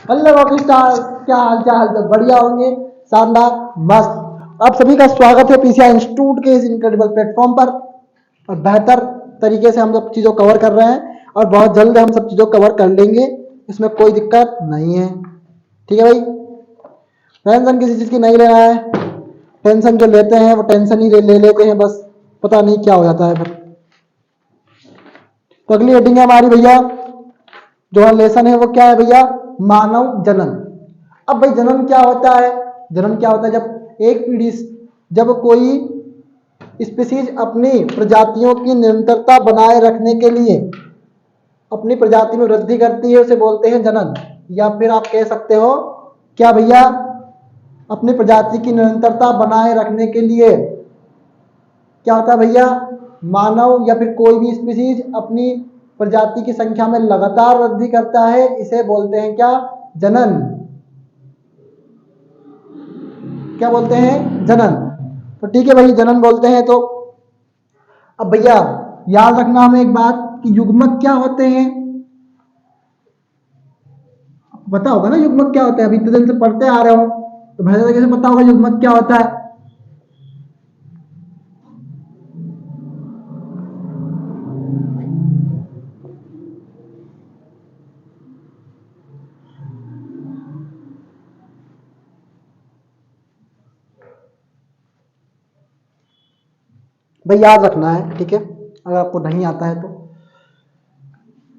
Hello Rocky star, क्या हाल चाल? तो बढ़िया होंगे, शानदार, मस्त। आप सभी का स्वागत है पीसीआई इंस्टीट्यूट के इस इनक्रेडिबल प्लेटफॉर्म पर। और बेहतर तरीके से हम सब चीज़ों को कवर कर रहे हैं और बहुत जल्द हम सब चीज़ों को कवर कर लेंगे, इसमें कोई दिक्कत नहीं है। ठीक है भाई, टेंशन किसी चीज़ की नहीं लेना है। टेंशन जो लेते हैं वो टेंशन ही ले लेते हैं, बस पता नहीं क्या हो जाता है फिर। तो अगली हेडिंग है हमारी भैया, जो लेसन है वो क्या है भैया? मानव जनन। अब भाई जन्म क्या होता है? जन्म क्या होता है? जब एक पीढ़ी, जब कोई स्पीसीज अपनी प्रजातियों की निरंतरता बनाए रखने के लिए अपनी प्रजाति में वृद्धि करती है, उसे बोलते हैं जनन। या फिर आप कह सकते हो क्या भैया, अपनी प्रजाति की निरंतरता बनाए रखने के लिए क्या होता है भैया? मानव या फिर कोई भी स्पीसीज अपनी प्रजाति की संख्या में लगातार वृद्धि करता है, इसे बोलते हैं क्या? जनन। क्या बोलते हैं? जनन। तो ठीक है भाई, जनन बोलते हैं। तो अब भैया याद रखना हमें एक बात कि युग्मक क्या होते हैं। पता होगा ना युग्मक क्या होता है, अभी इतने दिन से पढ़ते आ रहे हो तो बेहतर तरीके से पता होगा युग्मक क्या होता है। भाई याद रखना है, ठीक है, अगर आपको नहीं आता है तो।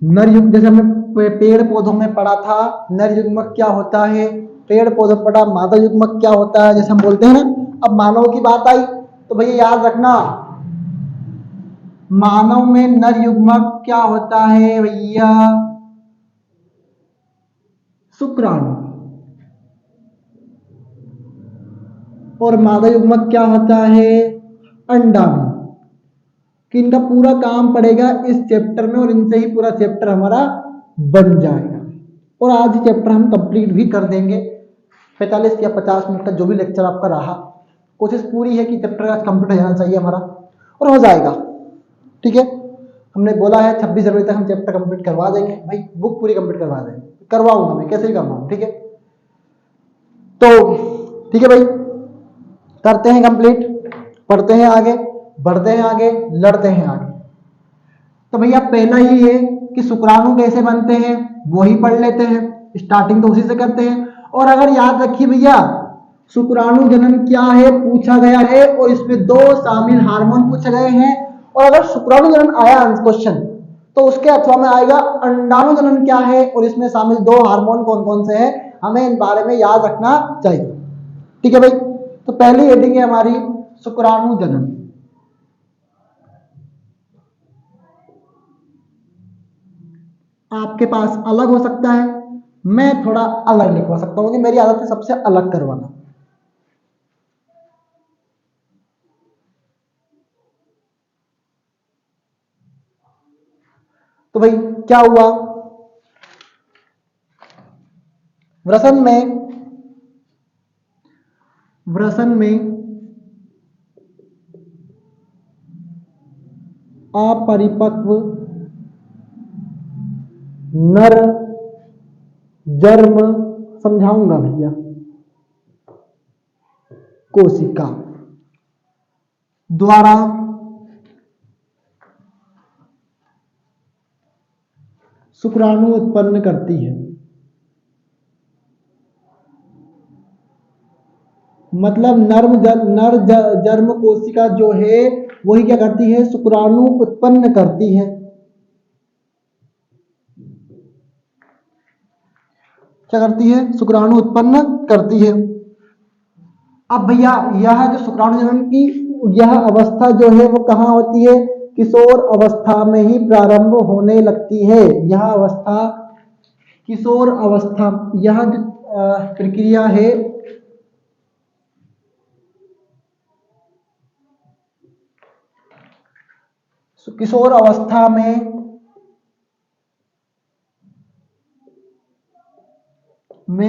नर युग्म, जैसे हमने पेड़ पौधों में पढ़ा था नर युग्मक क्या होता है, पेड़ पौधों में पढ़ा मादा युग्मक क्या होता है, जैसे हम बोलते हैं ना। अब मानव की बात आई तो भैया याद रखना, मानव में नर युग्मक क्या होता है भैया? शुक्राणु। और मादा युग्मक क्या होता है? अंडाणु। कि इनका पूरा काम पड़ेगा इस चैप्टर में और इनसे ही पूरा चैप्टर हमारा बन जाएगा। और आज ही चैप्टर हम कंप्लीट भी कर देंगे। 45 या 50 मिनट का जो भी लेक्चर आपका रहा, कोशिश पूरी है कि चैप्टर आज कंप्लीट हो जाना चाहिए हमारा, और हो जाएगा। ठीक है, हमने बोला है 26 जनवरी तक हम चैप्टर कंप्लीट करवा देंगे भाई, बुक पूरी कंप्लीट करवा देंगे, करवाऊंगा मैं, कैसे भी करवाऊंगा। ठीक है, तो ठीक है भाई, करते हैं कंप्लीट, पढ़ते हैं आगे, बढ़ते हैं आगे, लड़ते हैं आगे। तो भैया पहला ही है कि शुक्राणु कैसे बनते हैं, वही पढ़ लेते हैं। स्टार्टिंग तो उसी से करते हैं। और अगर याद रखिए भैया, शुक्राणु जनन क्या है पूछा गया है और इसमें 2 शामिल हार्मोन पूछे गए हैं। और अगर शुक्राणु जनन आया क्वेश्चन तो उसके अथवा में आएगा अंडाणु जनन क्या है और इसमें शामिल 2 हार्मोन कौन कौन से हैं, हमें इन बारे में याद रखना चाहिए। ठीक है भाई, तो पहली हेडिंग है हमारी शुक्राणु जनन। आपके पास अलग हो सकता है, मैं थोड़ा अलग लिखवा सकता हूं कि मेरी आदत है सबसे अलग करवाना। तो भाई क्या हुआ, वृषण में अपरिपक्व नर जर्म, समझाऊंगा भैया, कोशिका द्वारा शुक्राणु उत्पन्न करती है। मतलब नर जर्म कोशिका जो है वही क्या करती है? शुक्राणु उत्पन्न करती है। क्या करती है? शुक्राणु उत्पन्न करती है। अब भैया यह जो शुक्राणु जनन की यह अवस्था जो है वो कहाँ होती है? किशोर अवस्था में ही प्रारंभ होने लगती है। यह अवस्था किशोर अवस्था, यह जो प्रक्रिया है किशोर अवस्था में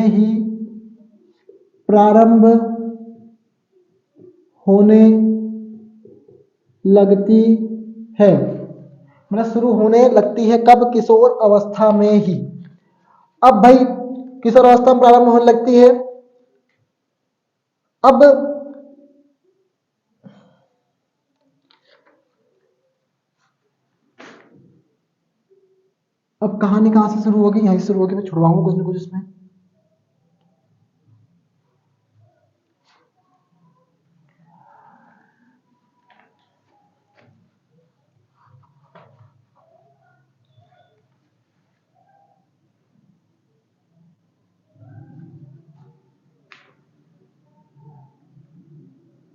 ही प्रारंभ होने लगती है। मतलब शुरू होने लगती है कब? किशोर अवस्था में ही। अब भाई किशोरावस्था में प्रारंभ होने लगती है। अब कहानी कहां से शुरू होगी, यहीं से शुरू होगी। मैं छुड़वाऊंगा कुछ ना कुछ इसमें।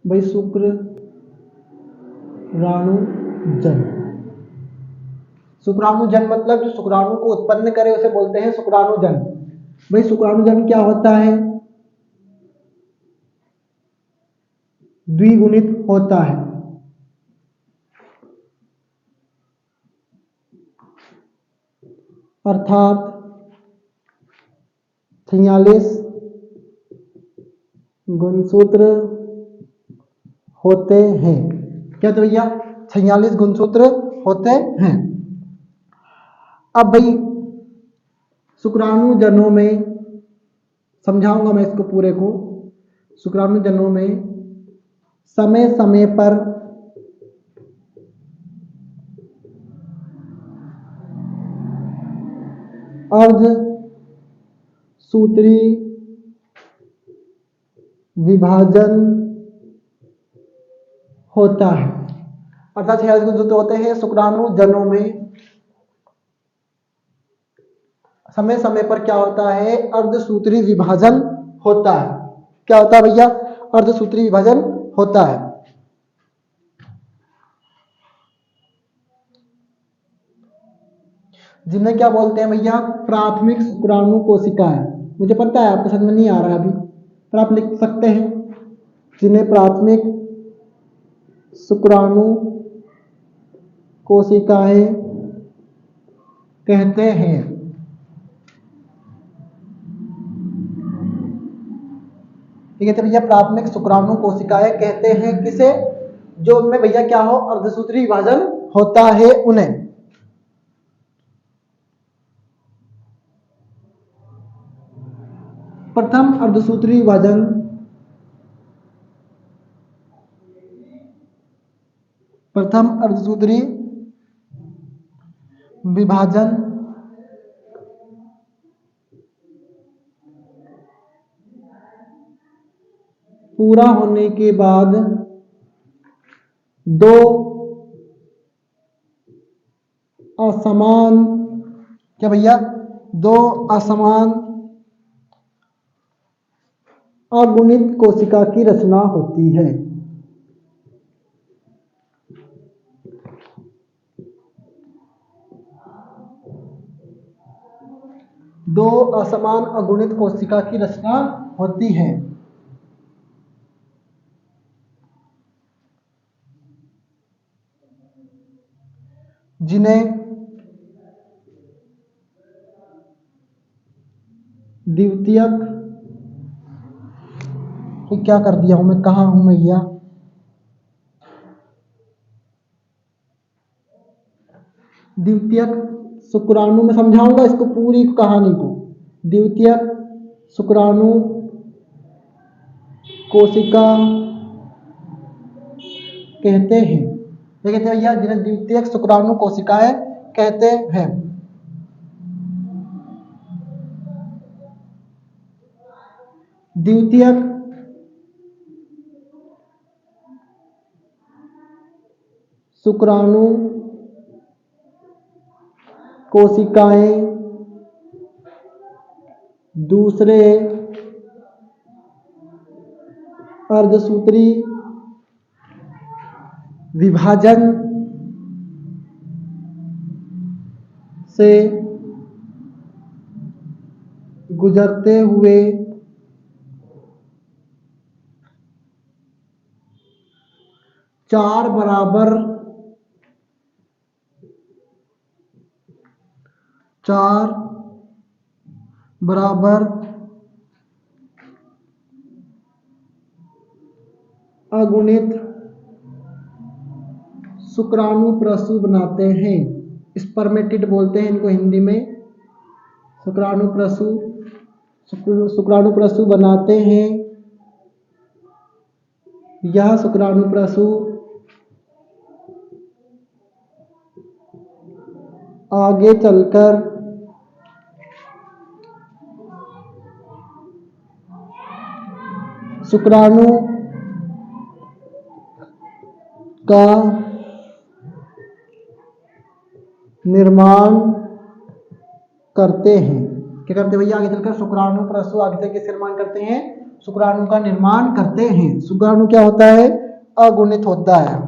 भाई शुक्राणु जन्म। शुक्राणु जन्म मतलब जो शुक्राणु को उत्पन्न करे उसे बोलते हैं शुक्राणु जन्म। भाई शुक्राणु जन्म क्या होता है? द्विगुणित होता है। अर्थात 46 गुणसूत्र होते हैं। क्या तो भैया 46 गुणसूत्र होते हैं। अब भाई शुक्राणु जनों में समझाऊंगा मैं इसको पूरे को। शुक्राणु जनों में समय समय पर अर्ध सूत्री विभाजन होता है। अर्थात 46 गुणसूत्र होते हैं शुक्राणु जनों में। समय समय पर क्या होता है? अर्धसूत्री विभाजन होता है। क्या होता है भैया? अर्धसूत्री विभाजन होता है। जिन्हें क्या बोलते हैं भैया? प्राथमिक शुक्राणु कोशिकाएं। मुझे पता है आपको समझ में नहीं आ रहा है अभी, पर आप लिख सकते हैं जिन्हें प्राथमिक शुक्राणु कोशिकाएं कहते हैं। ठीक है, तो भैया प्राथमिक शुक्राणु कोशिकाएं कहते हैं किसे? जो उनमें भैया क्या हो? अर्धसूत्री विभाजन होता है उन्हें। प्रथम अर्धसूत्री विभाजन पूरा होने के बाद दो असमान, क्या भैया? दो असमान अगुणित कोशिका की रचना होती है। दो असमान अगुणित कोशिका की रचना होती है। जिन्हें द्वितीयक, क्या कर दिया हूं मैं, कहां हूं भैया? द्वितीयक शुक्राणु में समझाऊंगा इसको, पूरी कहानी को। द्वितीयक शुक्राणु कोशिका कहते हैं। क्या कहते हैं भैया? जिन्हें द्वितीयक शुक्राणु कोशिकाएं कहते हैं। द्वितीयक शुक्राणु कोशिकाएं दूसरे अर्धसूत्री विभाजन से गुजरते हुए चार बराबर अगुणित शुक्राणु प्रसु बनाते हैं। स्पर्मेटिड बोलते हैं इनको हिंदी में। शुक्राणु प्रसु शुक्राणु प्रसु बनाते हैं। यह शुक्राणु प्रसु आगे चलकर शुक्राणु का निर्माण करते हैं। क्या करते भैया? आगे चलकर शुक्राणु प्रसु आगे चलकर किसका निर्माण करते हैं? शुक्राणु का निर्माण करते हैं। शुक्राणु क्या होता है? अगुणित होता है।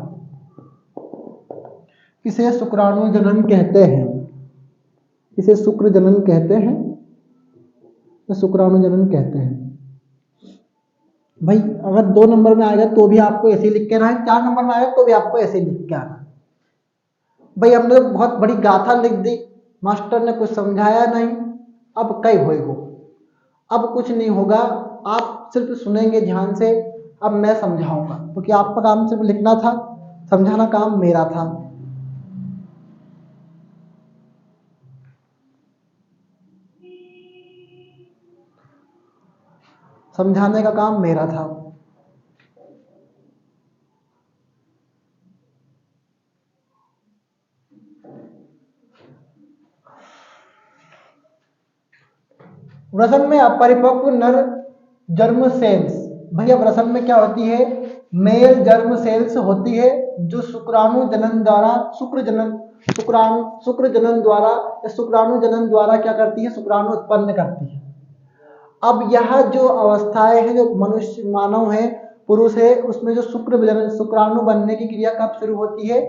इसे शुक्राणु जनन कहते हैं। इसे शुक्र जनन कहते हैं, तो शुक्राणु जनन कहते हैं। भाई अगर 2 नंबर में आएगा तो भी आपको ऐसे ही लिख के आना है, 4 नंबर में आएगा तो भी आपको ऐसे ही लिख के आना है। भाई हमने तो बहुत बड़ी गाथा लिख दी, मास्टर ने कुछ समझाया नहीं, अब कई होएगो। अब कुछ नहीं होगा, आप सिर्फ सुनेंगे ध्यान से। अब मैं समझाऊंगा, क्योंकि आपका काम सिर्फ लिखना था, समझाना काम मेरा था। समझाने का काम मेरा था। वृषण में अपरिपक्व नर जर्म सेल्स। भैया वृषण में क्या होती है? मेल जर्म सेल्स होती है, जो शुक्राणु जनन द्वारा शुक्र शुक्राणु जनन द्वारा क्या करती है? शुक्राणु उत्पन्न करती है। अब यह जो अवस्थाएं हैं, जो मनुष्य मानव है, पुरुष है, उसमें जो शुक्राणु बनने की क्रिया कब शुरू होती है?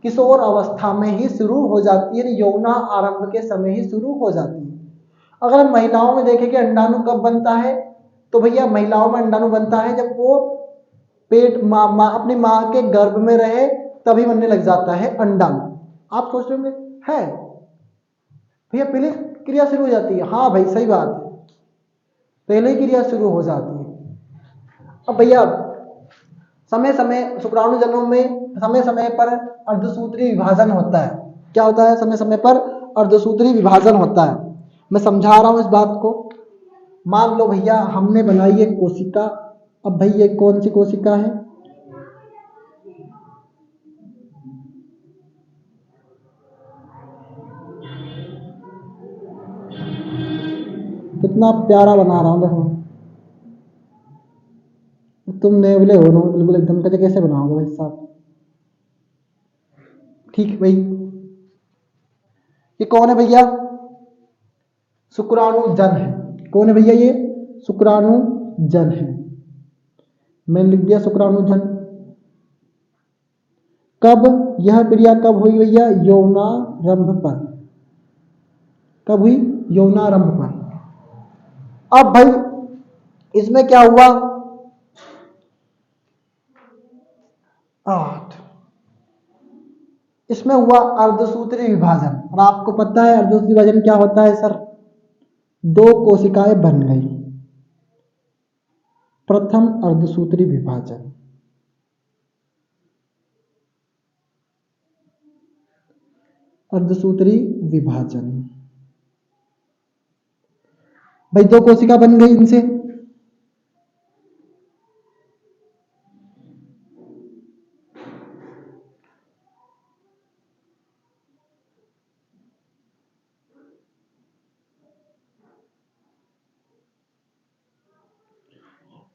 किशोर अवस्था में ही शुरू हो जाती है, यौना आरंभ के समय ही शुरू हो जाती है। अगर हम महिलाओं में देखें कि अंडाणु कब बनता है, तो भैया महिलाओं में अंडाणु बनता है जब वो पेट अपनी माँ के गर्भ में रहे, तभी बनने लग जाता है अंडाणु। आप सोच रहे होंगे है भैया पहले क्रिया शुरू हो जाती है? हाँ भाई सही बात है, पहले ही क्रिया शुरू हो जाती है। अब भैया समय समय शुक्राणु जनों में समय समय पर अर्धसूत्री विभाजन होता है। क्या होता है? समय समय पर अर्धसूत्री विभाजन होता है। मैं समझा रहा हूं इस बात को। मान लो भैया हमने बनाई एक कोशिका। अब भाई ये कौन सी कोशिका है? कितना प्यारा बना रहा हूं देखो। तुम नेवले हो ना, बिल्कुल एकदम कजे कैसे बनाओगे भाई साहब? ठीक भाई, ये कौन है भैया? शुक्राणु जन है। कौन है भैया? ये शुक्राणु जन है। मैंने लिख दिया शुक्राणु जन। कब यह क्रिया कब हुई भैया? यौनारंभ पर। कब हुई? यौनारंभ पर। अब भाई इसमें क्या हुआ? 8 इसमें हुआ अर्धसूत्री विभाजन। और आपको पता है अर्धसूत्री विभाजन क्या होता है सर? 2 कोशिकाएं बन गई। प्रथम अर्धसूत्री विभाजन। अर्धसूत्री विभाजन भाई 2 कोशिका बन गई इनसे।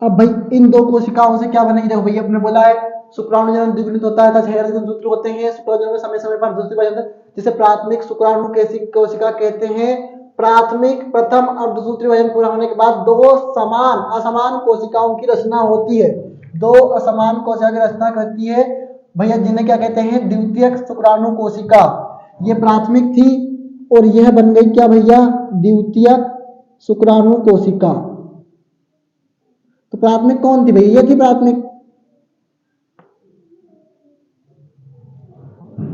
अब भाई इन 2 कोशिकाओं से क्या बनेगी? देखो भैया अपने बोला है शुक्राणु जनन द्विगुणित होता है, 10,000 सूत्र होते हैं। शुक्राणु जनन में समय समय पर दूसरी बार जिसे प्राथमिक शुक्राणु कोशिका कहते हैं। प्राथमिक प्रथम अर्धसूत्री विभाजन पूरा होने के बाद 2 समान असमान कोशिकाओं की रचना होती है। 2 असमान कोशिका की रचना करती है भैया, जिन्हें क्या कहते हैं? द्वितीयक शुक्राणु कोशिका। ये प्राथमिक थी और यह बन गई क्या भैया? द्वितीयक शुक्राणु कोशिका। तो प्राथमिक कौन थी भैया? ये थी प्राथमिक।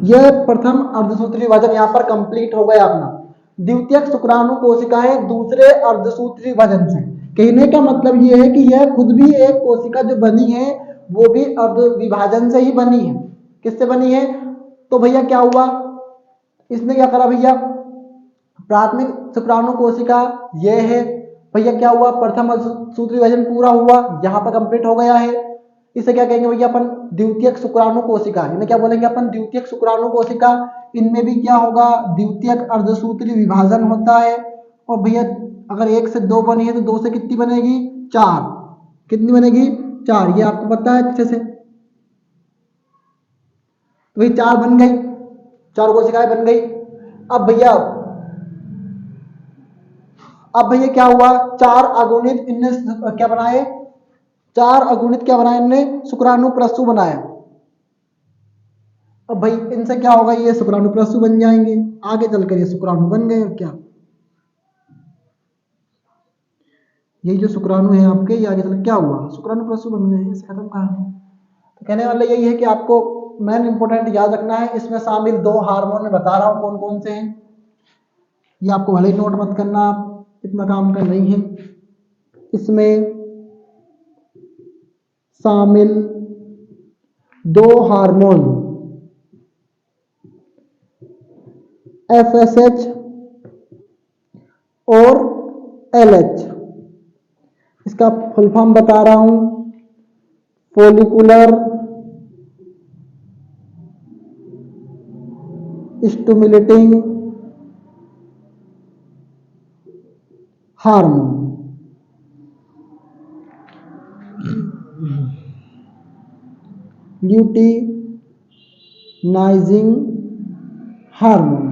यह प्रथम अर्धसूत्री विभाजन यहां पर कंप्लीट हो गया अपना। द्वितीयक शुक्राणु कोशिकाएं दूसरे अर्धसूत्री विभाजन से। कहने का मतलब यह है कि यह खुद भी एक कोशिका जो बनी है वो भी अर्ध विभाजन से ही बनी है। किससे बनी है? तो भैया क्या हुआ? इसने क्या करा भैया? प्राथमिक शुक्राणु कोशिका ये है भैया। क्या हुआ, प्रथम सूत्र विभाजन पूरा हुआ, यहाँ पर कंप्लीट हो गया है। इसे क्या कहेंगे भैया अपन, द्वितीयक शुक्राणु कोशिका। इन्हें क्या बोलेंगे अपन, द्वितीयक शुक्राणु कोशिका। इनमें भी क्या होगा, द्वितीयक अर्धसूत्री विभाजन होता है। और भैया अगर 1 से 2 बनी है तो 2 से कितनी बनेगी, 4। कितनी बनेगी, 4। ये आपको पता है अच्छे से। तो भाई 4 बन गई, 4 कोशिकाएं बन गई। अब भैया क्या हुआ, 4 अगुणित इनने क्या बनाए, 4 अगुणित क्या बनाए इनने, शुक्राणु प्रस्सु बनाया। अब भाई इनसे क्या होगा, ये शुक्राणु प्रस्सु बन जाएंगे। आगे चलकर ये शुक्राणु बन गए। क्या ये जो शुक्राणु है आपके, ये आगे चल क्या हुआ, शुक्राणु प्रस्सु बन गए। इसे खत्म कहानी। तो कहने वाला यही है कि आपको मेन इंपॉर्टेंट याद रखना है, इसमें शामिल 2 हार्मोन में बता रहा हूं कौन कौन से हैं। ये आपको भले ही नोट मत करना, आप इतना काम का नहीं है। इसमें शामिल 2 हार्मोन FSH और LH। इसका फुल फॉर्म बता रहा हूं, follicular stimulating hormone. Luteinizing hormone.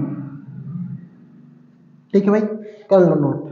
ठीक है भाई, कर लो नोट।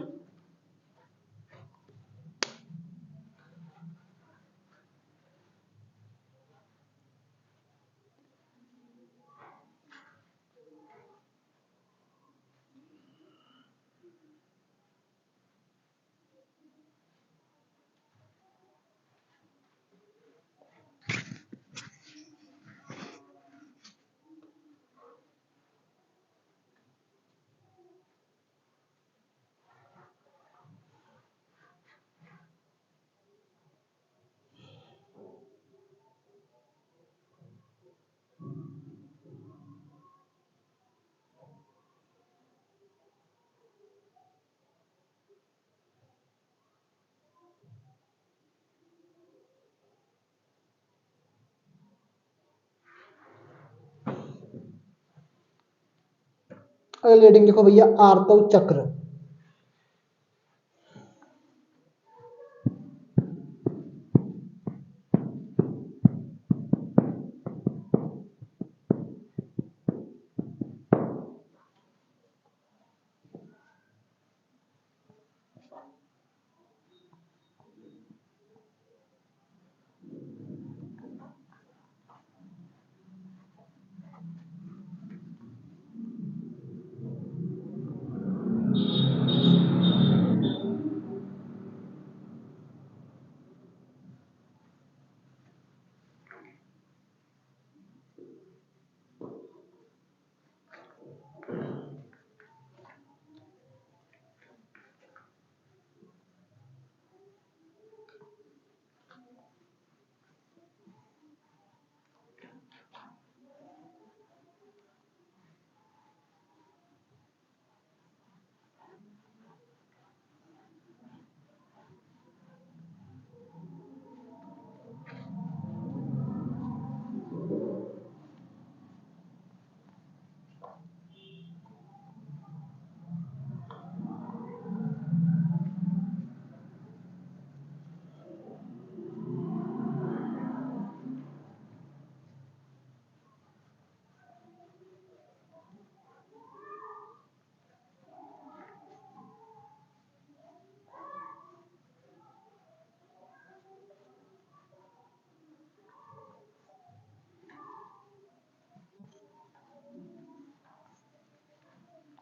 अगली हेडिंग देखो भैया, आर्तव चक्र।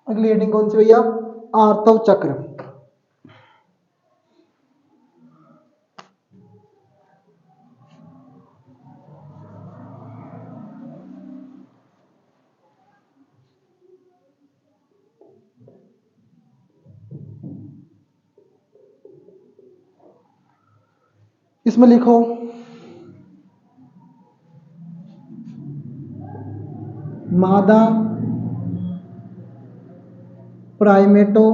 अगली हेडिंग कौन सी भैया, आर्तव चक्र। इसमें लिखो मादा प्राइमेटो,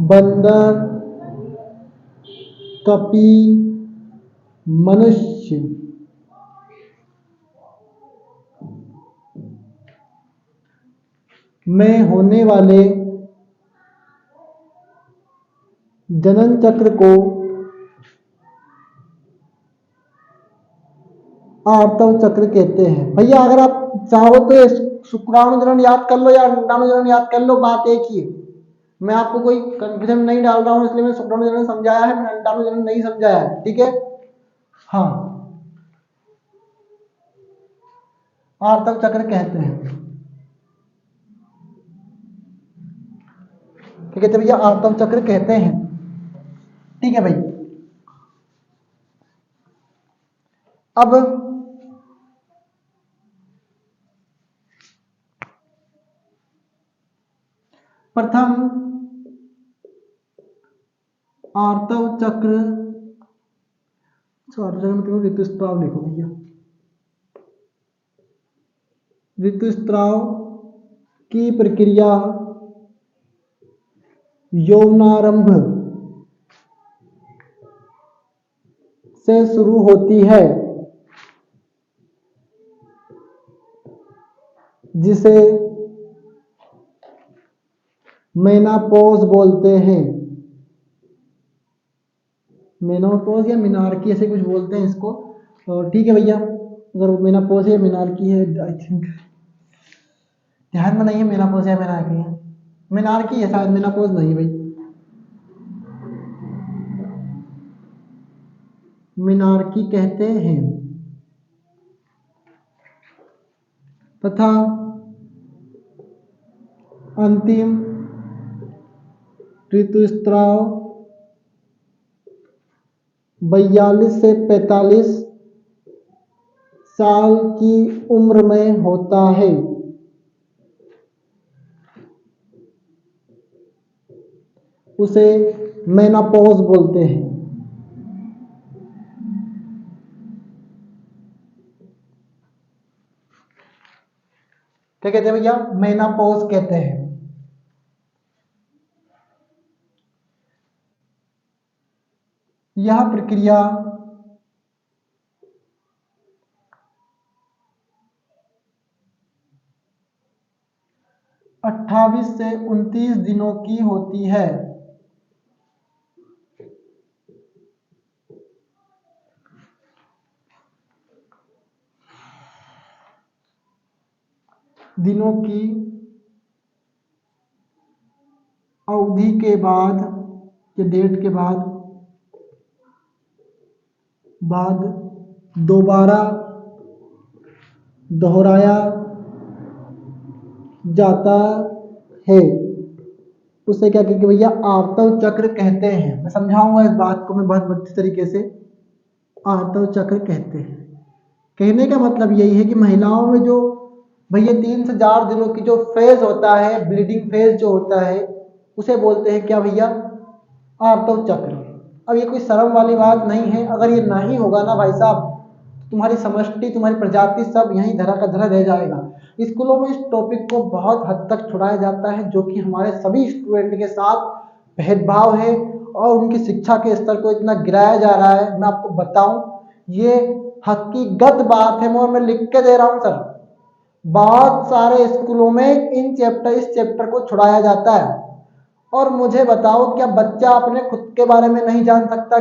बंदर, कपी, मनुष्य। में होने वाले जनन चक्र को आर्तव चक्र कहते हैं। भैया अगर आप चाहो तो शुक्राणु जनन याद कर लो या अंडाणु जनन याद कर लो, बात एक ही है। मैं आपको कोई कंफ्यूजन नहीं डाल रहा हूं, इसलिए मैंने शुक्राणु जनन समझाया है, मैंने अंडाणु जनन नहीं समझाया है, ठीक है। हाँ, आर्तव चक्र कहते हैं, ठीक है भैया, आर्तव चक्र कहते हैं, ठीक है भाई। अब प्रथम आर्तव चक्र, ऋतुस्राव लिखो भैया। ऋतुस्राव की प्रक्रिया यौनारंभ से शुरू होती है, जिसे मेनापोज बोलते हैं। मेनोपोज या मिनार्की ऐसे कुछ बोलते हैं इसको, तो ठीक है भैया। अगर मेनापोज है मिनार्की है, आई थिंक ध्यान में नहीं है मेनापोज है मिनार्की है, मिनार्की है शायद, मेनापोज नहीं भाई, मिनार्की कहते हैं। तथा अंतिम ऋतुस्राव 42 से 45 साल की उम्र में होता है। उसे मेनापोज बोलते हैं। क्या कहते हैं भैया? मेनापोज कहते हैं। यह प्रक्रिया 28 से 29 दिनों की होती है। दिनों की अवधि के बाद के डेट के बाद दोबारा दोहराया जाता है। उसे क्या कहते भैया? आर्तव चक्र कहते हैं। मैं समझाऊंगा इस बात को मैं बहुत अच्छी तरीके से। आर्तव चक्र कहते हैं। कहने का मतलब यही है कि महिलाओं में जो भैया 3 से 4 दिनों की जो फेज होता है, ब्लीडिंग फेज जो होता है, उसे बोलते हैं क्या भैया? आर्तव चक्र। अब ये कोई शर्म वाली बात नहीं है। अगर ये नहीं होगा ना भाई साहब, तुम्हारी समष्टि, तुम्हारी प्रजाति सब यहीं धरा का धरा रह जाएगा। स्कूलों में इस टॉपिक को बहुत हद तक छुड़ाया जाता है, जो कि हमारे सभी स्टूडेंट के साथ भेदभाव है और उनकी शिक्षा के स्तर को इतना गिराया जा रहा है। मैं आपको बताऊं, ये हकीकत बात है, मैं लिख के दे रहा हूं सर। बहुत सारे स्कूलों में इस चैप्टर को छुड़ाया जाता है। और मुझे बताओ, क्या बच्चा अपने खुद के बारे में नहीं जान सकता?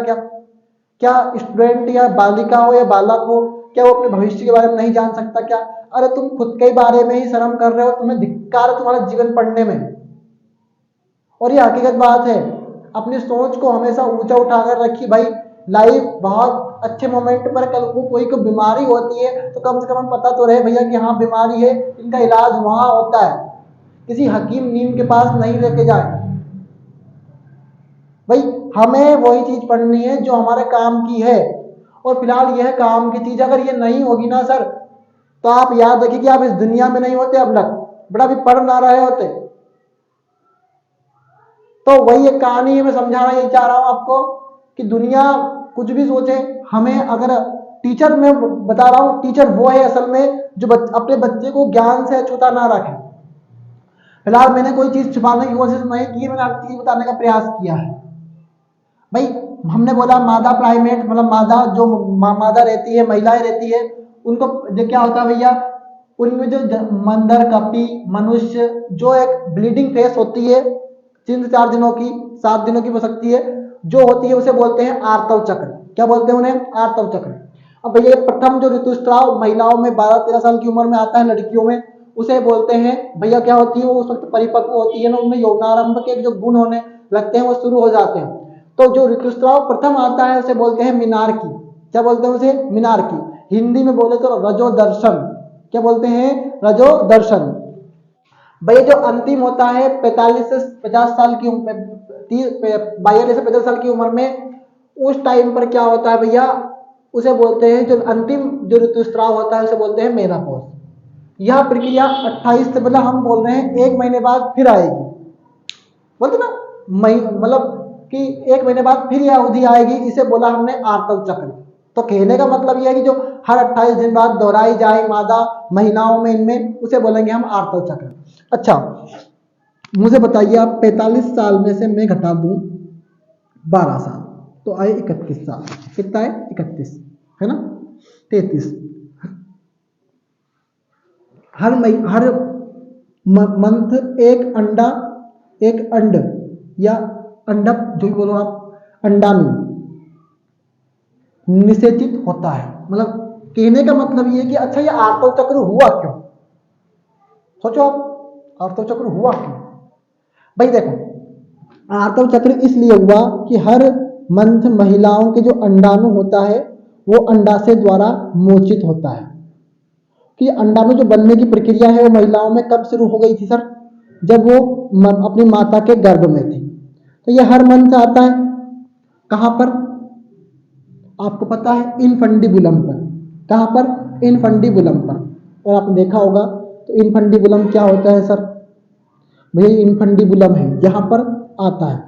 क्या स्टूडेंट या बालिका हो या बालक हो, क्या वो अपने भविष्य के बारे में नहीं जान सकता क्या? अरे तुम खुद के बारे में ही शर्म कर रहे हो, तुम्हें धिक्कार है तुम्हारा जीवन पढ़ने में। और ये हकीकत बात है। अपनी सोच को हमेशा ऊंचा उठाकर रखी भाई। लाइफ बहुत अच्छे मोमेंट पर कल को कोई को बीमारी होती है तो कम से कम पता तो रहे भैया कि हाँ बीमारी है, इनका इलाज वहां होता है, किसी हकीम नीम के पास नहीं लेके जाए भाई। हमें वही चीज पढ़नी है जो हमारे काम की है। और फिलहाल यह काम की चीज अगर ये नहीं होगी ना सर, तो आप याद रखिए कि आप इस दुनिया में नहीं होते अब तक, बड़ा भी पढ़ ना रहे होते। तो वही एक कहानी है, मैं समझाना यही चाह रहा हूं आपको कि दुनिया कुछ भी सोचे, हमें अगर टीचर मैं बता रहा हूँ, टीचर वो है असल में जो अपने बच्चे को ज्ञान से अछूता ना रखे। फिलहाल मैंने कोई चीज छुपाने की कोशिश नहीं की, मैंने हर चीज बताने का प्रयास किया है। भाई हमने बोला मादा प्राइमेट मतलब मादा जो मादा रहती है, महिलाएं रहती है, उनको जो क्या होता है भैया, उनमें जो मंदर, कपी, मनुष्य, जो एक ब्लीडिंग फेस होती है 3 से 4 दिनों की, 7 दिनों की हो सकती है, जो होती है उसे बोलते हैं आर्तव चक्र। क्या बोलते हैं उन्हें? आर्तव चक्र। अब भैया प्रथम जो ऋतुस्राव महिलाओं में 12-13 साल की उम्र में आता है, लड़कियों में, उसे बोलते हैं भैया क्या होती है, वो उस वक्त परिपक्व होती है ना, उनमें यौनारंभ के जो गुण होने लगते हैं वो शुरू हो जाते हैं। तो जो ऋतुस्राव प्रथम आता है उसे बोलते हैं मीनार की। क्या बोलते हैं उसे? मीनार की। हिंदी में बोले तो रजो दर्शन। क्या बोलते हैं? रजो दर्शन। भाई जो अंतिम होता है 45 से 50 साल की उम्र, 42 से 50 साल की उम्र में, उस टाइम पर क्या होता है भैया, उसे बोलते हैं, जो अंतिम जो ऋतुस्राव होता है उसे बोलते हैं मेनोपॉज। यह प्रक्रिया 28 से मतलब हम बोल रहे हैं 1 महीने बाद फिर आएगी, बोलते ना मतलब कि 1 महीने बाद फिर यह अवधि आएगी, इसे बोला हमने आर्तव चक्र। तो कहने का मतलब यह है कि जो हर 28 दिन बाद दोहराई जाए मादा महिलाओं में, इनमें, उसे बोलेंगे हम आर्तव चक्र। अच्छा मुझे बताइए आप, 45 साल में से मैं घटा दूं 12 साल तो आए 31 साल। कितना है? 31, है ना? 33। हर मंथ एक अंडा, एक अंड या अंडक, जो भी बोलो आप, अंडाणु निषेचित होता है। मतलब कहने का मतलब ये कि अच्छा ये आर्तव चक्र हुआ क्यों? सोचो आप, आर्तव चक्र हुआ क्यों? भाई देखो, आर्तव चक्र इसलिए हुआ कि हर मंथ महिलाओं के जो अंडाणु होता है वो अंडाशय द्वारा मोचित होता है। कि अंडाणु जो बनने की प्रक्रिया है वो महिलाओं में कब शुरू हो गई थी सर? जब वो अपनी माता के गर्भ में थी। तो ये हर मंथ आता है। कहां पर? आपको पता है, इनफंडिबुलम पर। कहां पर? इनफंडिबुलम पर। और आपने देखा होगा तो इनफंडिबुलम क्या होता है सर? भैया इनफंडिबुलम है, यहां पर आता है।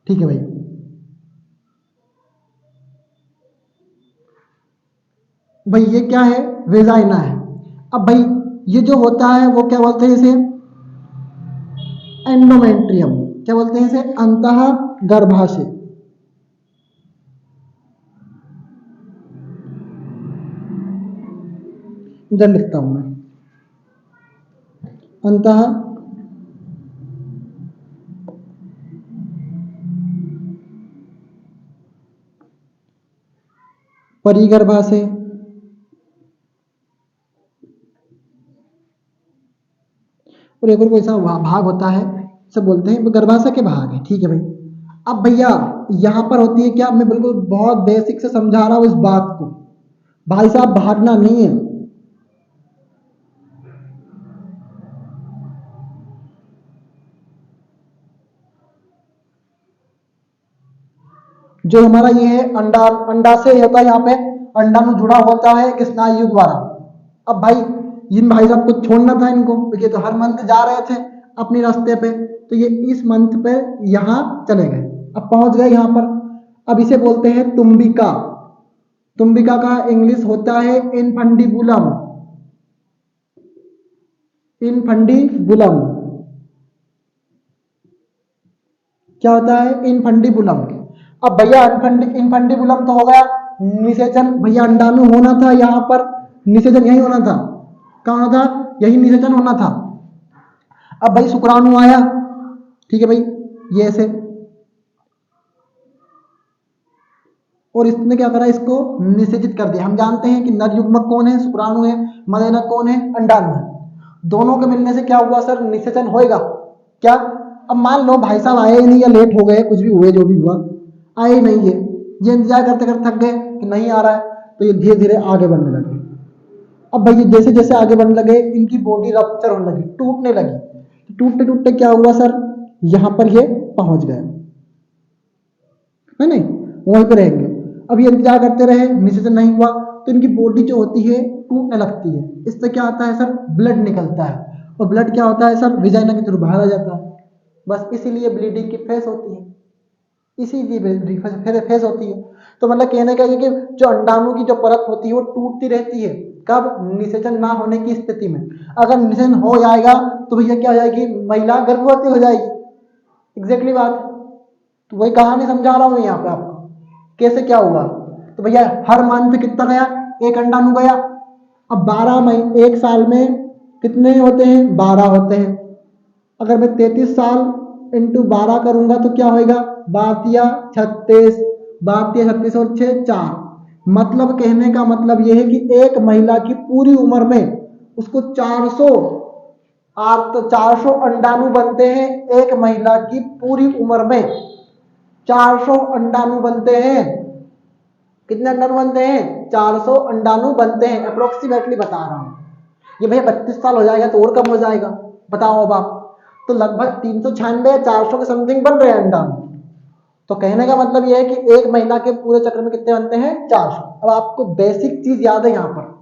ठीक है भाई। भाई ये क्या है? वेजाइना है। अब भाई ये जो होता है वो क्या बोलते हैं इसे? एंडोमेट्रियम। क्या बोलते हैं इसे? अंतः गर्भाशय। इधर लिखता हूं मैं, अंतः परिगर्भाशय। और एक और कोई सा भाग होता है, इसे बोलते हैं गर्भाशय के भाग है। ठीक है भाई। अब भैया यहां पर होती है क्या, मैं बिल्कुल बहुत बेसिक से समझा रहा हूं इस बात को, भाई साहब भागना नहीं है। जो हमारा ये है अंडा से होता है, यहाँ पे अंडाणु जुड़ा होता है एक स्नायु द्वारा। अब भाई इन भाई साहब को छोड़ना था इनको, ये तो हर मंथ जा रहे थे अपने रास्ते पे, तो ये इस मंथ पे यहाँ चले गए। अब पहुंच गए यहाँ पर। अब इसे बोलते हैं तुम्बिका। तुम्बिका का इंग्लिश होता है इनफंडिबुलम। इनफंडिबुलम क्या होता है? इनफंडिबुलम। अब भैया इनफंडिबुलम तो हो गया। निषेचन, भैया अंडाणु होना था यहाँ पर, निषेचन यही होना था। कहाँ होना था? यही निषेचन होना था। अब भाई शुक्राणु आया, ठीक है भाई, ये ऐसे, और इसने क्या करा? इसको निषेचित कर दिया। हम जानते हैं कि नर युग्मक कौन है? शुक्राणु है। मदनक कौन है? अंडाणु है। दोनों के मिलने से क्या हुआ सर? निषेचन होएगा क्या? अब मान लो भाई साहब आए ही नहीं, या लेट हो गए, कुछ भी हुए, जो भी हुआ, आए ही नहीं है, ये इंतजार करते करते थक गए कि नहीं आ रहा है, तो ये धीरे धीरे आगे बढ़ने लगे। अब भैया जैसे जैसे आगे बढ़ने लगे इनकी बॉडी रप्चर होने लगी, टूटने लगी। तो टूटते टूटते क्या हुआ सर, यहां पर ये पहुंच गए, है नहीं, वहीं पे रहेंगे। अब ये इंतजार करते रहे, निषेचन नहीं हुआ, तो इनकी बॉडी जो होती है टूटने लगती है। इससे क्या होता है सर, ब्लड निकलता है, और ब्लड क्या होता है सर, विजाइना के थ्रू बाहर आ जाता है। बस इसीलिए ब्लीडिंग की फेस होती है, इसीलिए ब्लीडिंग फेस होती है। तो मतलब कहने का ये कि जो अंडाणु की जो परत होती है वो टूटती रहती है, कब, निषेचन ना होने की स्थिति में। अगर निषेचन हो जाएगा तो भैया क्या हो जाएगी, महिला गर्भवती हो जाएगी। एग्जैक्टली बात है। तो वही कहानी समझा रहा हूँ यहाँ पे आपको, कैसे क्या हुआ। तो भैया हर मंथ कितना गया, एक अंडाणु गया। अब 12 महीने, एक साल में कितने होते हैं, 12 होते हैं। अगर मैं 33 साल इंटू 12 करूंगा तो क्या होएगा, 32 32 36 और 6 4। मतलब कहने का मतलब यह है कि एक महिला की पूरी उम्र में उसको 400, आप तो 400 अंडाणु बनते हैं एक महिला की पूरी उम्र में। 400 अंडाणु बनते हैं। कितने अंडाणु बनते हैं, 400 अंडाणु बनते हैं, अप्रोक्सीमेटली बता रहा हूं। ये भैया 32 साल हो जाएगा तो और कम हो जाएगा, बताओ अब आप। तो लगभग 396 400 के समथिंग बन रहे हैं अंडाणु। तो कहने का मतलब यह है कि एक महीना के पूरे चक्र में कितने बनते हैं, 400। अब आपको बेसिक चीज याद है यहाँ पर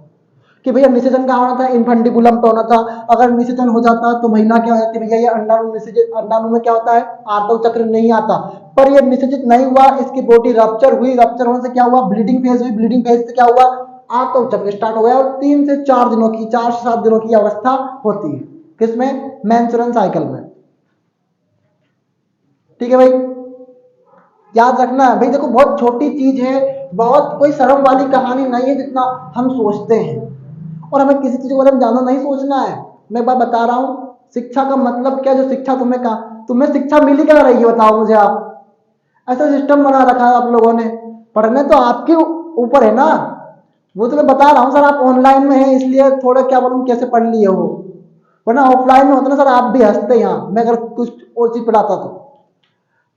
कि भैया निषेचन कहाँ होना था, इन्फेंटिबुलम पे होना था। अगर निषेचन हो जाता तो महिला क्या हो जाती, भैया ये अंडाणु निषेचित, अंडाणु में क्या होता है, आर्तव चक्र नहीं आता। पर ये निषेचित नहीं हुआ, इसकी बॉडी रप्चर हुई, रप्चर होने से क्या हुआ, ब्लीडिंग फेज हुई, ब्लीडिंग फेज से क्या हुआ, आर्तव चक्र स्टार्ट हो गया, और 3 से 4 दिनों की, 4 से 7 दिनों की अवस्था होती है, किसमें, मेंस्ट्रुअल साइकिल में। ठीक है भाई, याद रखना है भाई। देखो बहुत छोटी चीज है, बहुत कोई शर्म वाली कहानी नहीं है जितना हम सोचते हैं। और हमें किसी चीज के बारे में ज्यादा नहीं सोचना है। मैं एक बात बता रहा हूँ, शिक्षा का मतलब क्या, जो शिक्षा तुम्हें कहा, तुम्हें शिक्षा मिली क्या रही है, बताओ मुझे आप। ऐसा सिस्टम बना रखा है आप लोगों ने, पढ़ने तो आपके ऊपर है ना। वो तो मैं बता रहा हूँ सर, आप ऑनलाइन में है इसलिए थोड़ा क्या बोलूँ कैसे पढ़ लिए हो, वरना ऑफलाइन में होता ना सर, आप भी हंसते यहाँ मैं अगर कुछ और चीज पढ़ाता तो।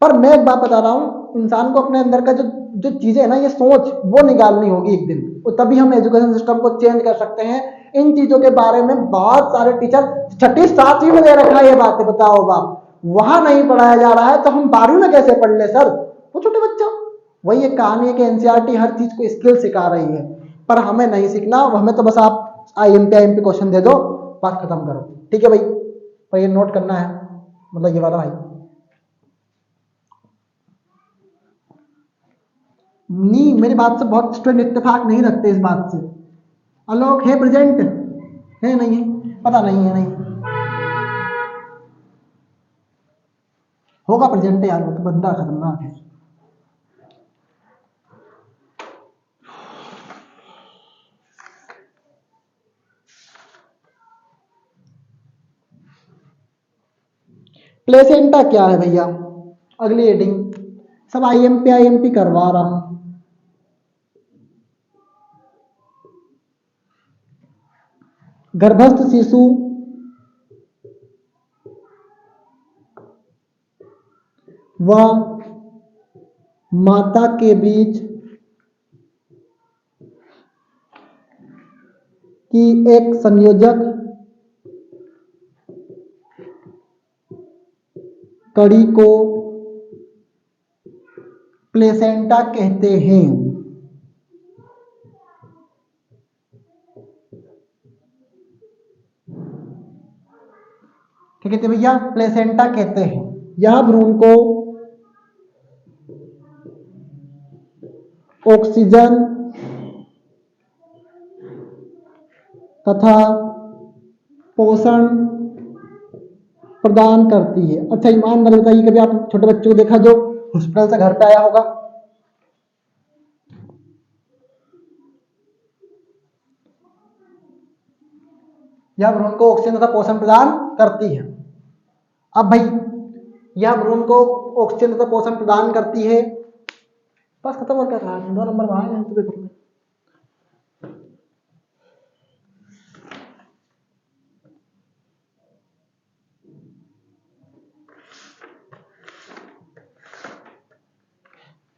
पर मैं एक बात बता रहा हूँ, इंसान को अपने अंदर का जो जो चीजें है ना, ये सोच वो निकालनी होगी एक दिन, और तभी हम एजुकेशन सिस्टम को चेंज कर सकते हैं। इन चीजों के बारे में बहुत सारे टीचर 6ठी 7वीं में दे रखा है ये बातें, बताओ बाप, वहां नहीं पढ़ाया जा रहा है तो हम 12वीं में कैसे पढ़ ले सर, वो छोटे बच्चा। वही एक कहानी है कि एनसीईआरटी हर चीज को स्किल सिखा रही है, पर हमें नहीं सीखना, हमें तो बस आप आईएमपी क्वेश्चन दे दो, बात खत्म करो। ठीक है भाई, पर ये नोट करना है, मतलब ये वाला भाई। नहीं, मेरी बात से बहुत स्टूडेंट इत्तेफाक नहीं रखते इस बात से। आलोक है प्रेजेंट, है नहीं है, पता नहीं है, नहीं होगा प्रेजेंट यार, वो तो बंदा खतरनाक है। प्लेसेंटा क्या है भैया, अगली हेडिंग, सब आईएमपी करवा रहा हूं। गर्भस्थ शिशु व माता के बीच की एक संयोजक कड़ी को प्लेसेंटा कहते हैं। क्या कहते हैं भैया, प्लेसेंटा कहते हैं। यह भ्रूण को ऑक्सीजन तथा पोषण प्रदान करती है। अच्छा ईमानदार बताइए, कभी आप छोटे बच्चों को देखा जो हॉस्पिटल से घर पे आया होगा, यह भ्रूण को ऑक्सीजन तथा पोषण प्रदान करती है। अब भाई यह भ्रूण को ऑक्सीजन तथा पोषण प्रदान करती है, बस खत्म। और क्या कहा, 2 नंबर वहां है तो पेपर में।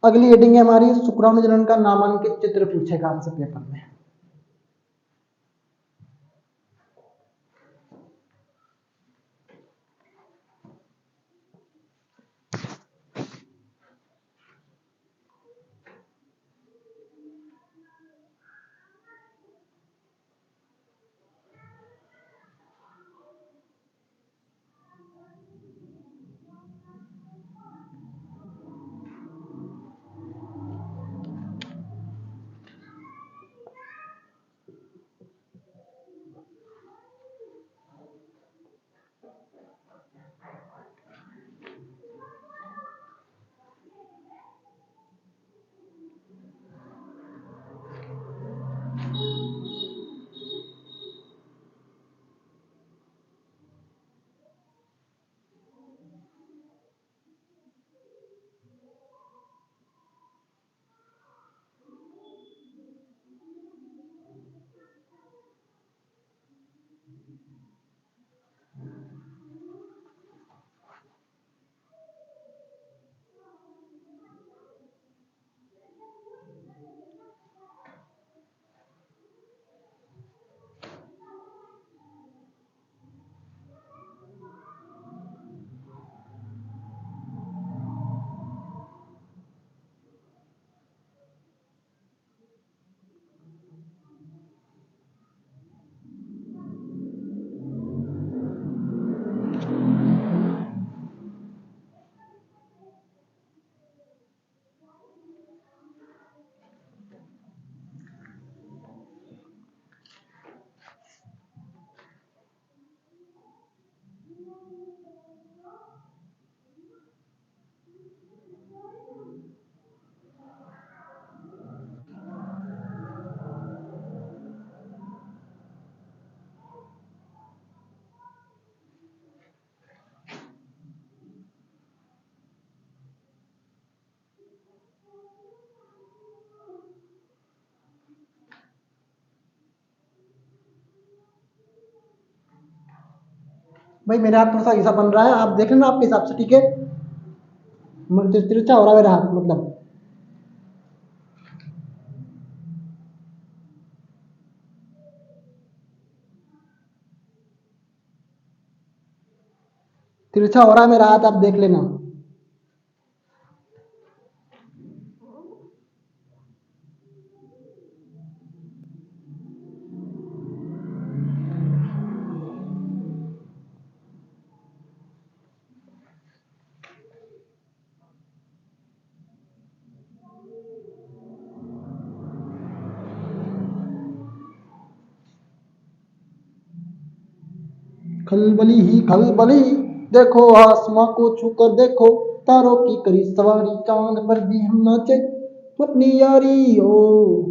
अगली हेडिंग है हमारी, शुक्राणु जनन का नामांकित चित्र पूछेगा हमसे पेपर में। भाई मेरे हाथ थोड़ा सा ऐसा बन रहा है, आप देख लेना आपके हिसाब से, ठीक है। तिरछा हो रहा है मेरा हाथ, मतलब तिरछा हो रहा है मेरा हाथ, आप देख लेना। खलबली ही खलबली, देखो आसमां को छूकर देखो, तारों की करी सवारी, चांद पर भी हम नाचे अपनी यारी ओ।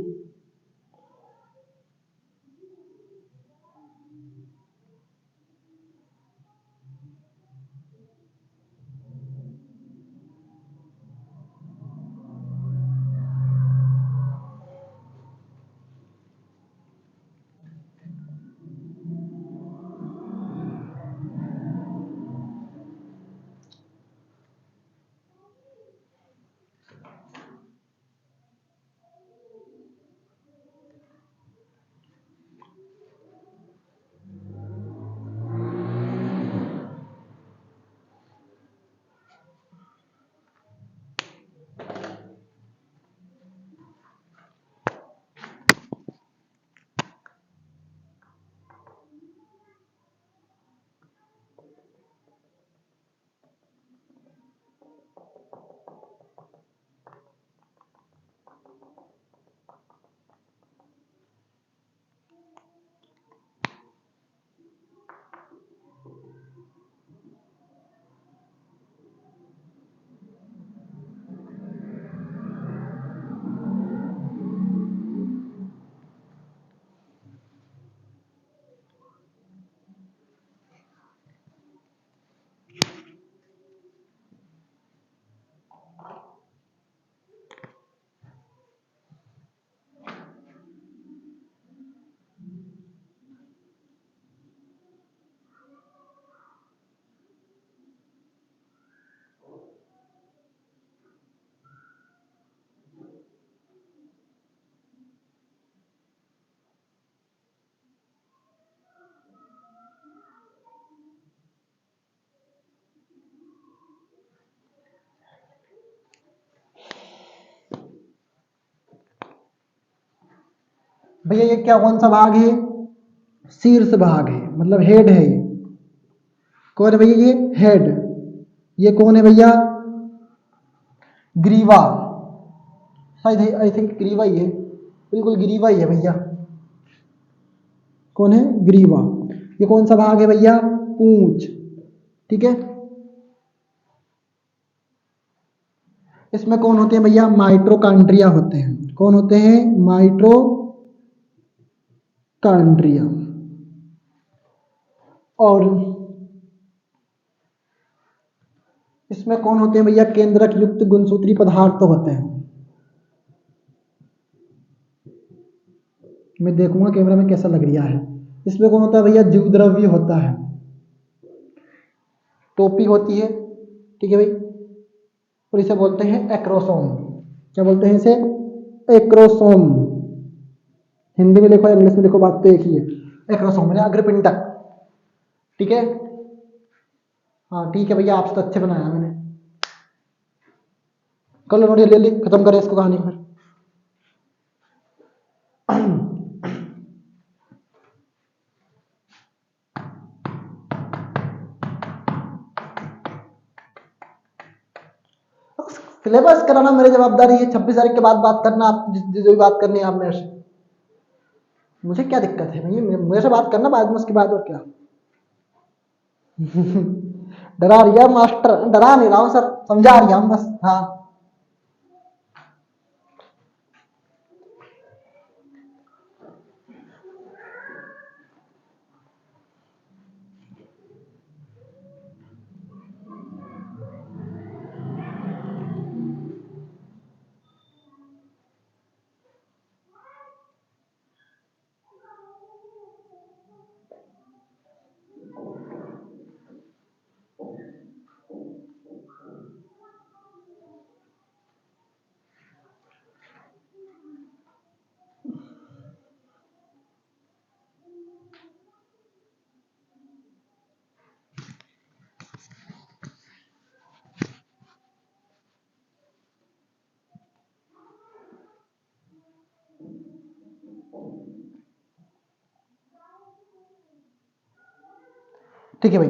भैया ये क्या, कौन सा भाग है? शीर्ष भाग है, मतलब हेड है ये। कौन है भैया ये? हेड। ये कौन है भैया? ग्रीवा। शायद आई थिंक ग्रीवा ही है, बिल्कुल ग्रीवा ही है भैया। कौन है? ग्रीवा। ये कौन सा भाग है भैया? पूंछ, ठीक है। इसमें कौन होते हैं भैया? माइटोकॉन्ड्रिया होते हैं। कौन होते हैं? माइटोकॉन्ड्रिया। और इसमें कौन होते हैं भैया? केंद्रक युक्त गुणसूत्री पदार्थ होते हैं। मैं देखूंगा कैमरा में कैसा लग रहा है। इसमें कौन होता है भैया, जीवद्रव्य होता है, टोपी होती है, ठीक है भाई, और इसे बोलते हैं एक्रोसोम। क्या बोलते हैं इसे, एक्रोसोम। हिंदी में लिखो या इंग्लिश में लिखो, बात तो एक ही है, एक्रोसोम मैंने अग्रपिंडक, ठीक है। हाँ ठीक है भैया, आपसे तो अच्छे बनाया मैंने। कर लो नोट जल्दी जल्दी, खत्म करें इसको कहानी फिर। सिलेबस कराना मेरी जवाबदारी है, 26 तारीख के बाद बात करना, आप जो भी बात करनी है आप मेरे से, मुझे क्या दिक्कत है भैया, मेरे से बात करना बाद में, उसके बाद और क्या। डरा रही है मास्टर, डरा नहीं रहा हूँ सर, समझा रही हम बस। हाँ ठीक है भाई,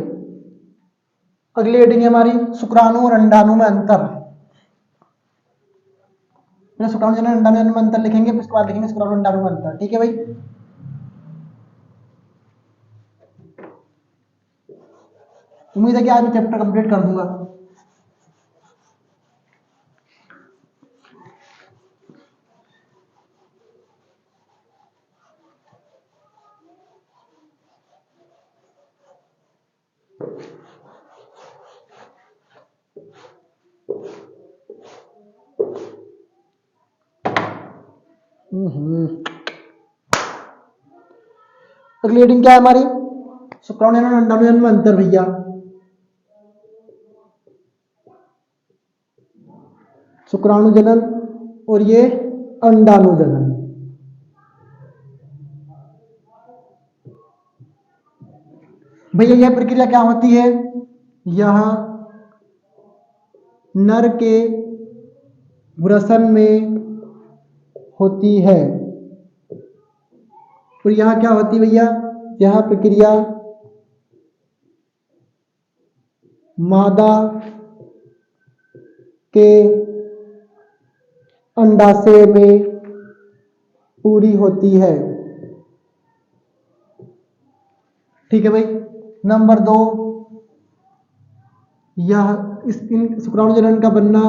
अगली हेडिंग है हमारी शुक्राणु और अंडाणु में अंतर। पहले शुक्राणु जनन अंडाणु जनन में अंतर लिखेंगे, फिर उसके बाद लिखेंगे शुक्राणु अंडाणु में अंतर, ठीक है भाई। उम्मीद है कि आज मैं चैप्टर कंप्लीट कर दूंगा। अगली हेडिंग क्या है हमारी, शुक्राणु जनन अंडाणु जनन में अंतर भैया। शुक्राणु जनन और ये अंडाणु जनन, भैया यह प्रक्रिया क्या होती है, यह नर के वृषण में होती है, और यह क्या होती है भैया, यह प्रक्रिया मादा के अंडाशय में पूरी होती है, ठीक है भाई। नंबर 2, यह इन शुक्राणु जनन का बनना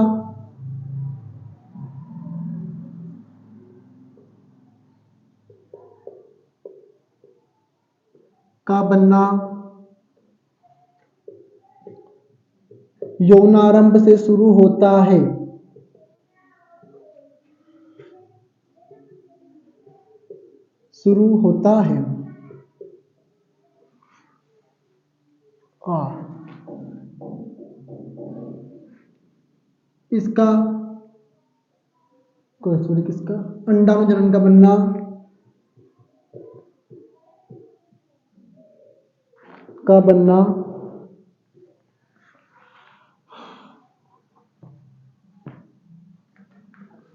यौनारंभ से शुरू होता है, शुरू होता है। इसका सॉरी किसका, अंडाणु जनन का बनना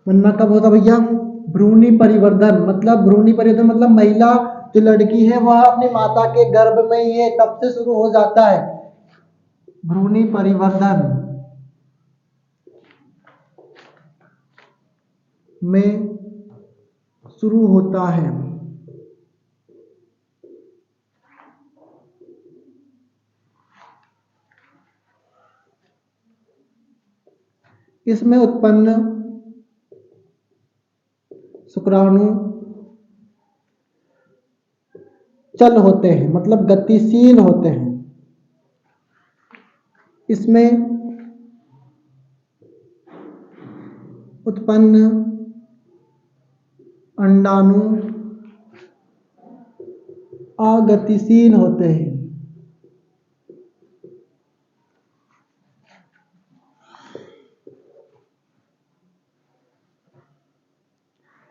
बनना कब होता भैया, भ्रूणी परिवर्धन, मतलब भ्रूणी परिवर्धन मतलब महिला जो लड़की है वह अपनी माता के गर्भ में ही है, तब से शुरू हो जाता है भ्रूणी परिवर्धन में शुरू होता है। इसमें उत्पन्न शुक्राणु चल होते हैं, मतलब गतिशील होते हैं। इसमें उत्पन्न अंडाणु अगतिशील होते हैं।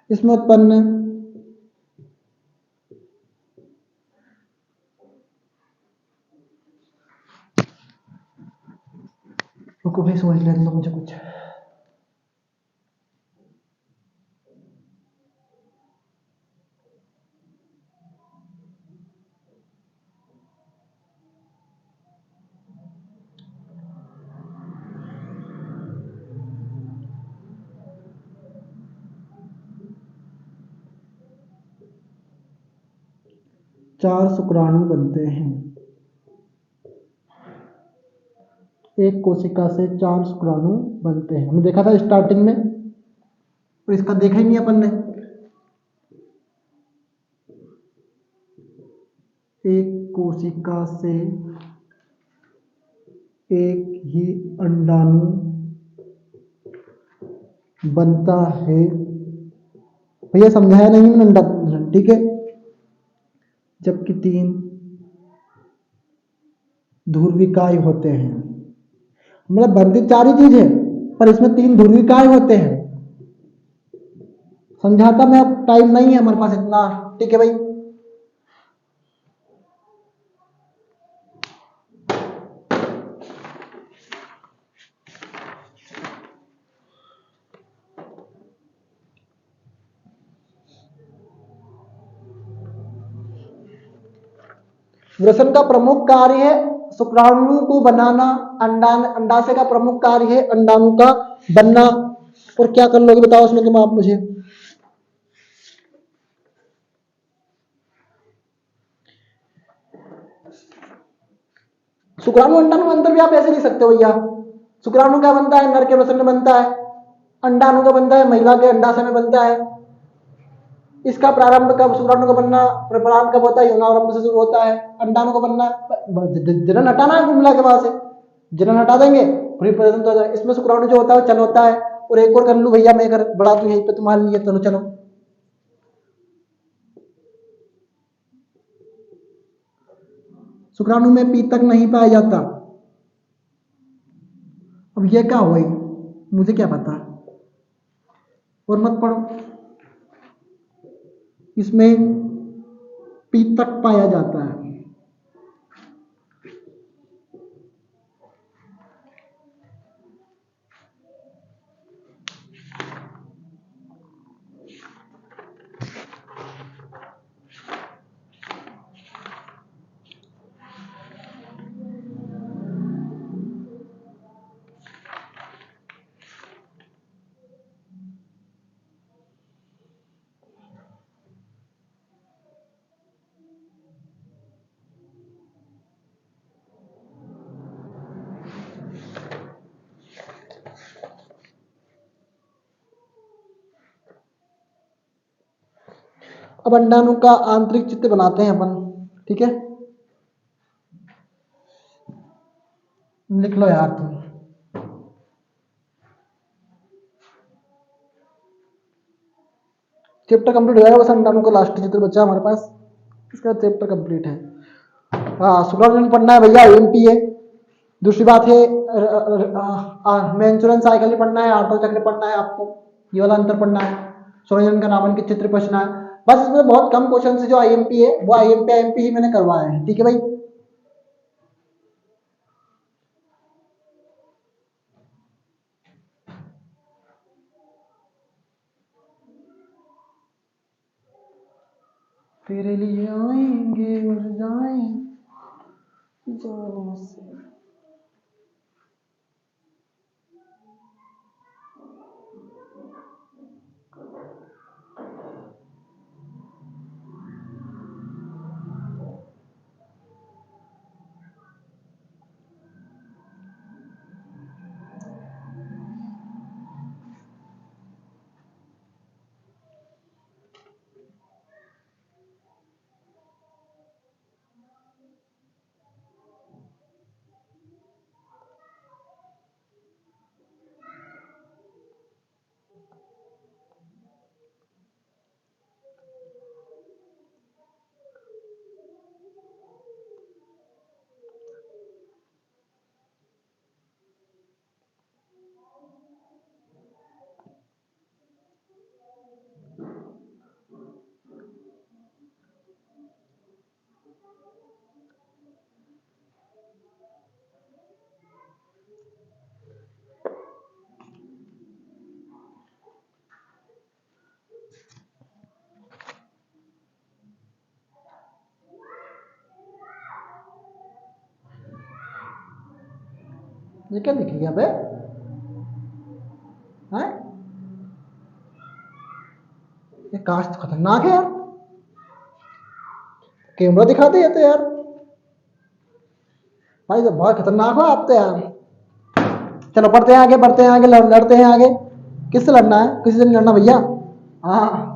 इसमें उत्पन्न रुको भाई, सोच लेने दो मुझे कुछ। चार शुक्राणु बनते हैं। एक कोशिका से चार शुक्राणु बनते हैं, हमने देखा था स्टार्टिंग में, और इसका देखा ही नहीं अपन ने। एक कोशिका से एक ही अंडाणु बनता है। भैया समझाया नहीं मैंने अंडा, ठीक है। जबकि तीन ध्रुविकाएं होते हैं, मतलब बनती चार ही चीज है, पर इसमें तीन ध्रुविकाएं होते हैं। समझाता मैं, अब टाइम नहीं है हमारे पास इतना, ठीक है भाई। वृषण का प्रमुख कार्य है शुक्राणु को बनाना, अंडाशय का प्रमुख कार्य है अंडाणु का बनना। और क्या कर लोगे बताओ उसमें तुम आप मुझे। शुक्राणु अंडाणु अंतर भी आप ऐसे लिख सकते हो भैया। शुक्राणु क्या बनता है, नर के वृषण में बनता है। अंडाणु का बनता है महिला के अंडाशय में बनता है। इसका प्रारंभ कब, शुक्राणु का बनना प्रारंभ कब होता है, यौनारंभ से शुरू होता है। अंडाणु का बनना, जनन हटाना है कुल मिला के, वहां से जनन हटा देंगे, फिर प्रेजेंट हो जाए। इसमें शुक्राणु जो होता है चल होता है। और एक और कर लूं भैया मैं, कर बढ़ा दूं यहीं पे तुम्हारे लिए, चलो चलो। शुक्राणु में पीतक नहीं पाया जाता। अब ये क्या हुआ, मुझे क्या पता, और मत पढ़ो। इसमें पीतक पाया जाता है। अब अंडाणु का आंतरिक चित्र बनाते हैं अपन, ठीक है। लिख लो यार तुम। चैप्टर कंप्लीट हो जाएगा, बस अंडाणु का लास्ट चित्र बचा हमारे पास, इसका चैप्टर कंप्लीट है। हाँ, शुक्राणु पढ़ना है भैया, एमपी है। दूसरी बात है मेंस्ट्रुअल साइकिल ही पढ़ना है, आठवां चक्र पढ़ना है आपको, ये वाला अंतर पढ़ना है। स्वयं का नामांकित चित्र पढ़ना है। बस इसमें बहुत कम क्वेश्चन है, जो आईएमपी है वो आईएमपी ही मैंने करवाया है, ठीक है भाई। तेरे लिए आएंगे और जाएंगे जाने से। ये क्या लिख लिया बे? हैं? ये कास्ट खतरनाक है यार, कैमरा दिखाते हैं तो यार भाई, तो बहुत खतरनाक हो आप तो यार। चलो बढ़ते हैं आगे, बढ़ते हैं आगे, लड़ते हैं आगे। किससे लड़ना है? किसी से नहीं लड़ना भैया। हाँ।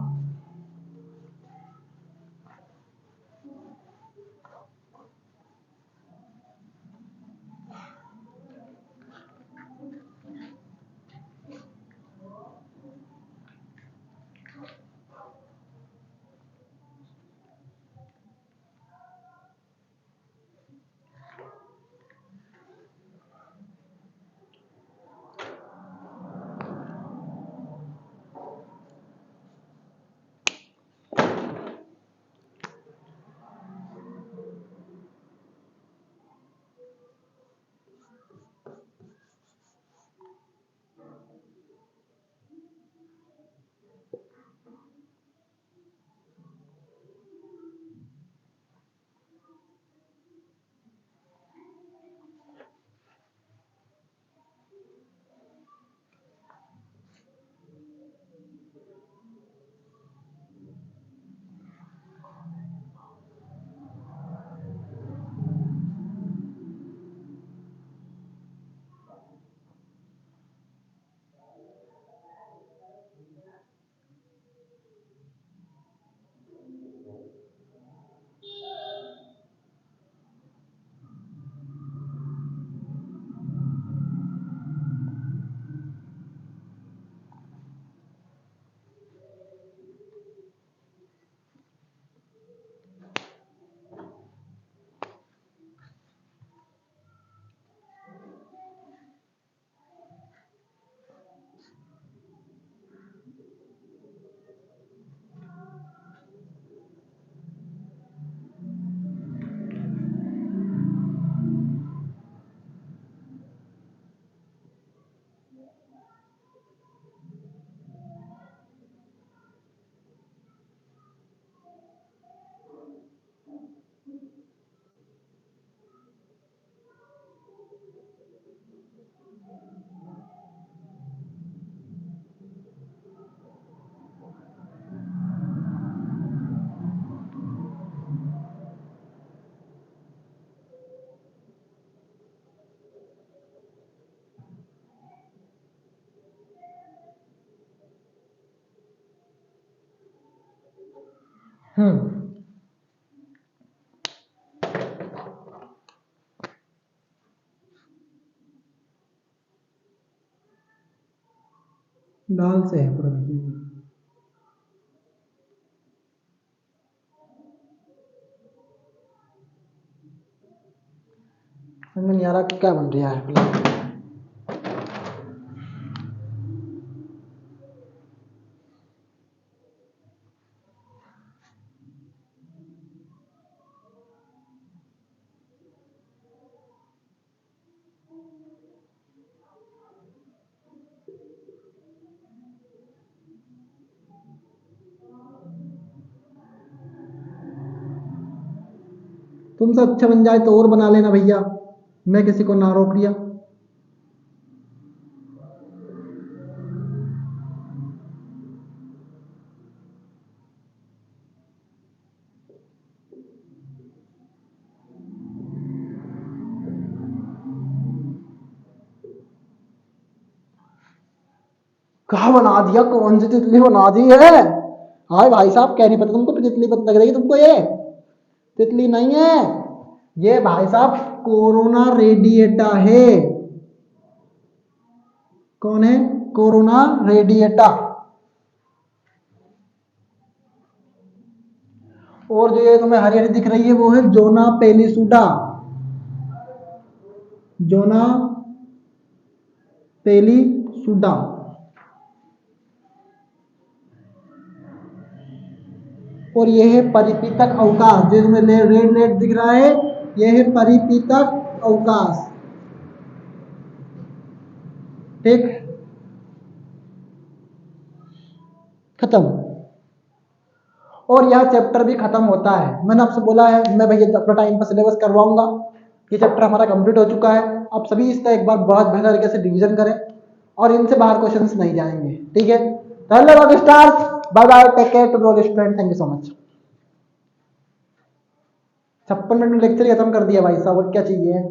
लाल से है पूरा भैया। समझ में नहीं आ रहा क्या बन रहा है फिलहाल। तुमसे अच्छा बन जाए तो और बना लेना भैया, मैं किसी को ना रोक दिया। कहा बना दिया? कौन सी तितली बना दी है? हाय भाई साहब, क्या नहीं पता तुमको? तितली पता लग रही है तुमको? ये तितली नहीं है, ये भाई साहब कोरोना रेडिएटा है। कौन है? Corona radiata. और जो ये तुम्हें हरी हरी दिख रही है वो है जोना पेलिसुडा। जोना पेलिसुडा। और ये है परिपीतक अवकाश, जो तुम्हें रेड रेड दिख रहा है, ये है परिपीतक अवकाश। ठीक, खत्म। और यह चैप्टर भी खत्म होता है। मैंने आपसे बोला है मैं भैया अपना टाइम पर सिलेबस करवाऊंगा, ये चैप्टर हमारा कंप्लीट हो चुका है। आप सभी इसका एक बार बहुत बेहतर तरीके से रिवीजन करें और इनसे बाहर क्वेश्चंस नहीं जाएंगे, ठीक है। धन्यवाद stars, bye bye, take care to all student, thank you so much. 56 minute में लेक्चर खत्म कर दिया भाई साहब, और क्या चाहिए।